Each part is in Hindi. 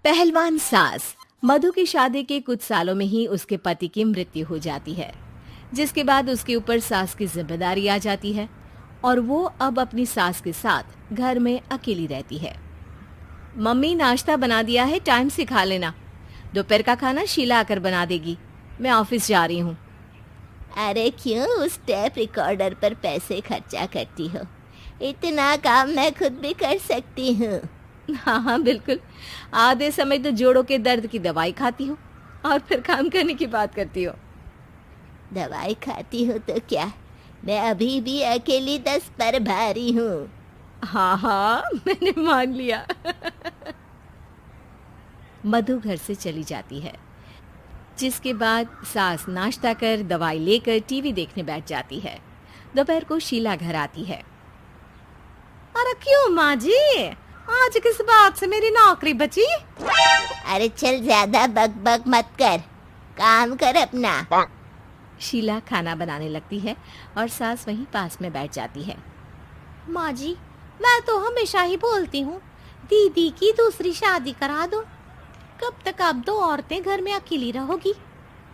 पहलवान सास। मधु की शादी के कुछ सालों में ही उसके पति की मृत्यु हो जाती है, जिसके बाद उसके ऊपर सास की जिम्मेदारी आ जाती है और वो अब अपनी सास के साथ घर में अकेली रहती है। मम्मी, नाश्ता बना दिया है, टाइम से खा लेना। दोपहर का खाना शीला आकर बना देगी। मैं ऑफिस जा रही हूँ। अरे क्यों उस टेप रिकॉर्डर पर पैसे खर्चा करती हो? इतना काम मैं खुद भी कर सकती हूँ। हाँ हाँ बिल्कुल। आधे समय तो जोड़ों के दर्द की दवाई खाती हूँ और फिर काम करने की बात करती हो। दवाई खाती हो तो क्या, मैं अभी भी अकेली 10 पर भारी हूँ। हाँ हाँ मैंने मान लिया। मधु घर से चली जाती है, जिसके बाद सास नाश्ता कर दवाई लेकर टीवी देखने बैठ जाती है। दोपहर को शीला घर आती है। अरे क्यों माँ जी, आज किस बात से मेरी नौकरी बची? अरे चल, ज्यादा बक मत कर, काम कर अपना। शीला खाना बनाने लगती है और सास वहीं पास में बैठ जाती है। माँ जी, मैं तो हमेशा ही बोलती हूँ, दीदी की दूसरी शादी करा दो। कब तक आप दो औरतें घर में अकेली रहोगी?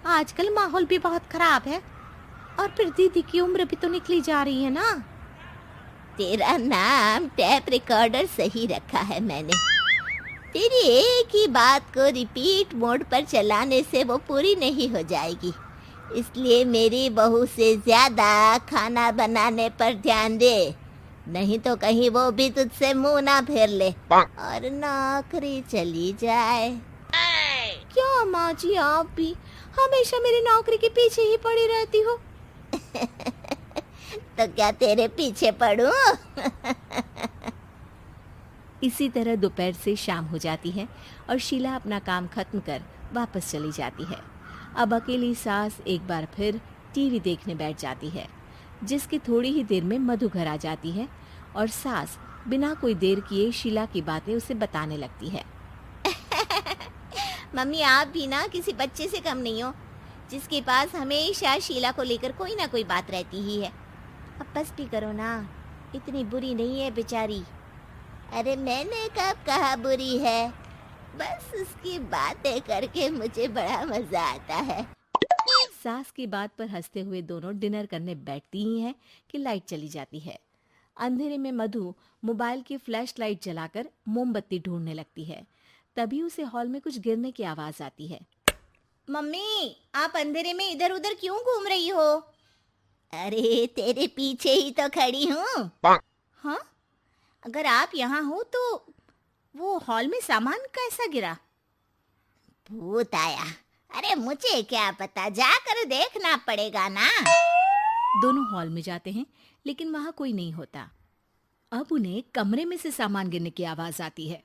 आजकल माहौल भी बहुत खराब है और फिर दीदी की उम्र भी तो निकली जा रही है ना। तेरा नाम टेप रिकॉर्डर सही रखा है मैंने। तेरी एक ही बात को रिपीट मोड पर चलाने से वो पूरी नहीं हो जाएगी, इसलिए मेरी बहू से ज्यादा खाना बनाने पर ध्यान दे, नहीं तो कहीं वो भी तुझसे मुंह ना फेर ले और नौकरी चली जाए। क्या माँ जी, आप भी हमेशा मेरी नौकरी के पीछे ही पड़ी रहती हो? तो क्या तेरे पीछे पड़ूं? इसी तरह दोपहर से शाम हो जाती है और शीला अपना काम खत्म कर वापस चली जाती है। अब अकेली सास एक बार फिर टीवी देखने बैठ जाती है, जिसकी थोड़ी ही देर में मधु घर आ जाती है और सास बिना कोई देर किए शीला की बातें उसे बताने लगती है। मम्मी, आप भी ना किसी बच्चे से कम नहीं हो, जिसके पास हमेशा शीला को लेकर कोई ना कोई बात रहती ही है। अब बस भी करो ना, इतनी बुरी नहीं है बेचारी। अरे मैंने कब कहा बुरी है, बस उसकी बातें करके मुझे बड़ा मजा आता है। सास की बात पर हंसते हुए दोनों डिनर करने बैठती ही हैं कि लाइट चली जाती है। अंधेरे में मधु मोबाइल की फ्लैश लाइट जलाकर मोमबत्ती ढूंढने लगती है। तभी उसे हॉल में कुछ गिरने की आवाज आती है। मम्मी, आप अंधेरे में इधर उधर क्यों घूम रही हो? अरे तेरे पीछे ही तो खड़ी हूँ। हाँ, अगर आप यहाँ हो तो वो हॉल में सामान कैसा गिरा? भूत आया। अरे मुझे क्या पता, जाकर देखना पड़ेगा ना। दोनों हॉल में जाते हैं, लेकिन वहां कोई नहीं होता। अब उन्हें कमरे में से सामान गिरने की आवाज आती है।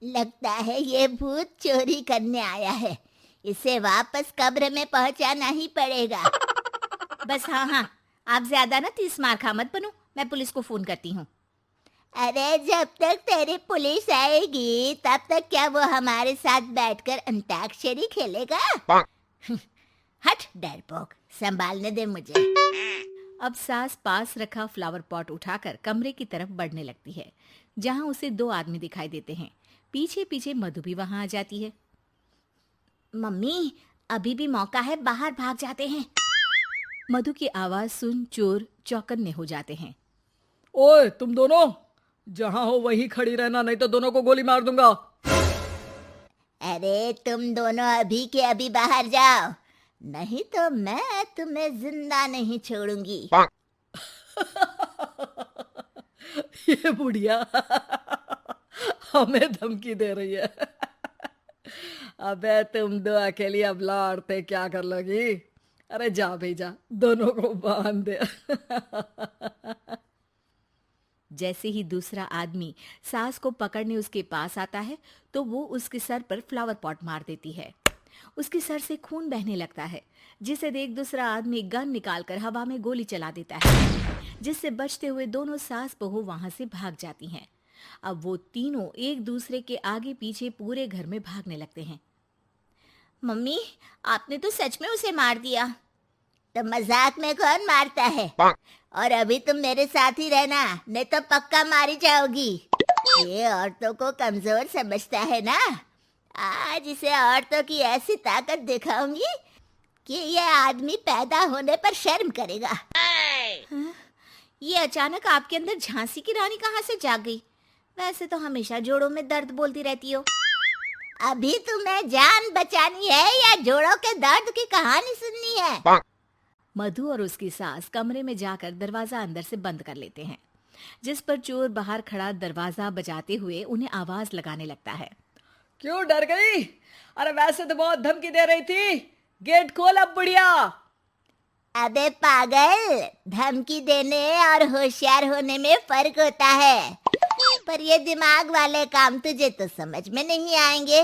लगता है ये भूत चोरी करने आया है, इसे वापस कब्र में पहुंचाना ही पड़ेगा। बस हाँ हाँ, आप ज्यादा ना 30 मार खा मत बनो, मैं पुलिस को फोन करती हूँ। अरे जब तक तेरी पुलिस आएगी तब तक क्या वो हमारे साथ बैठकर अंताक्षरी खेलेगा? हट डरपोक, संभालने दे मुझे। अब सास पास रखा फ्लावर पॉट उठाकर कमरे की तरफ बढ़ने लगती है, जहां उसे 2 आदमी दिखाई देते हैं। पीछे पीछे मधु भी वहां आ जाती है। मम्मी, अभी भी मौका है, बाहर भाग जाते हैं। मधु की आवाज सुन चोर चौकन्ने हो जाते हैं। ओए तुम दोनों, जहां हो वहीं खड़ी रहना, नहीं तो दोनों को गोली मार दूंगा। अरे तुम दोनों अभी के अभी बाहर जाओ, नहीं तो मैं तुम्हें जिंदा नहीं छोड़ूंगी। ये बुढ़िया हमें धमकी दे रही है। अबे तुम दो अकेली अब लड़ते क्या कर लोगी? अरे जा भेजा, दोनों को बांध दे। जैसे ही दूसरा आदमी सास को पकड़ने उसके पास आता है, तो वो उसके सर पर फ्लावर पॉट मार देती है। उसके सर से खून बहने लगता है, जिसे देख दूसरा आदमी गन निकालकर हवा में गोली चला देता है, जिससे बचते हुए दोनों सास बहू वहां से भाग जाती हैं। अब वो तीनों एक दूसरे के आगे पीछे पूरे घर में भागने लगते हैं। मम्मी, आपने तो सच में उसे मार दिया। तो मजाक में कौन मारता है? और अभी तुम मेरे साथ ही रहना, नहीं तो पक्का मारी जाओगी। ये औरतों को कमजोर समझता है ना। आज इसे औरतों की ऐसी ताकत दिखाऊंगी कि ये आदमी पैदा होने पर शर्म करेगा। हाँ, ये अचानक आपके अंदर झांसी की रानी कहाँ से जाग गई? वैसे तो हमेशा जोड़ों में दर्द बोलती रहती हो। अभी तुम्हें जान बचानी है या जोड़ों के दर्द की कहानी सुननी है? मधु और उसकी सास कमरे में जाकर दरवाजा अंदर से बंद कर लेते हैं, जिस पर चोर बाहर खड़ा दरवाजा बजाते हुए उन्हें आवाज लगाने लगता है। क्यों डर गई? अरे वैसे तो बहुत धमकी दे रही थी। गेट खोल अब बुढ़िया। अबे पागल, धमकी देने और होशियार होने में फर्क होता है, पर ये दिमाग वाले काम तुझे तो समझ में नहीं आएंगे।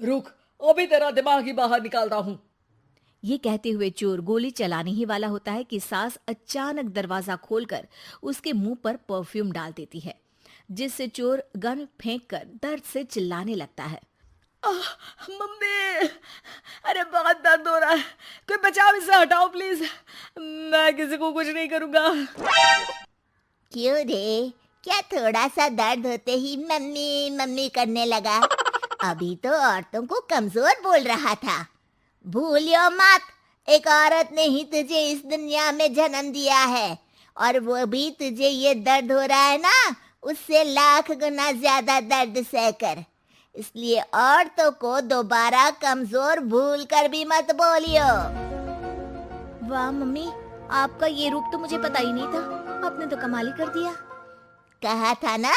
रुक, अभी तेरा दिमाग ही बाहर निकालता हूँ। ये कहते हुए चोर गोली चलाने ही वाला होता है कि सास अचानक दरवाजा खोलकर उसके मुंह पर परफ्यूम डाल देती है, जिससे चोर गन फेंककर दर्द से चिल्लाने लगता है। मम्मी, अरे बहुत दर्द हो रहा है, कोई बचाओ, इसे हटाओ प्लीज। मैं किसी को कुछ नहीं करूंगा। क्यों रे, क्या थोड़ा सा दर्द होते ही मम्मी मम्मी करने लगा? अभी तो औरतों को कमजोर बोल रहा था। भूलियो मत, एक औरत ने ही तुझे इस दुनिया में जन्म दिया है, और वो भी तुझे ये दर्द हो रहा है ना, उससे लाख गुना ज्यादा दर्द सहकर। इसलिए औरतों को दोबारा कमजोर भूल कर भी मत बोलियो। वाह मम्मी, आपका ये रूप तो मुझे पता ही नहीं था, आपने तो कमाल ही कर दिया। कहा था ना,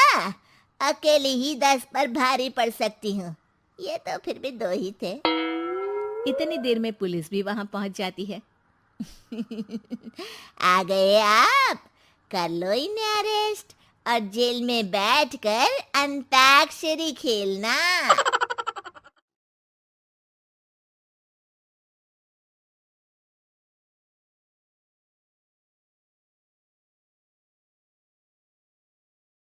अकेली ही 10 पर भारी पड़ सकती हूँ, ये तो फिर भी 2 ही थे। इतनी देर में पुलिस भी वहां पहुंच जाती है। आ गए आप, कर लो इन्हें अरेस्ट और जेल में बैठकर अंताक्षरी खेलना।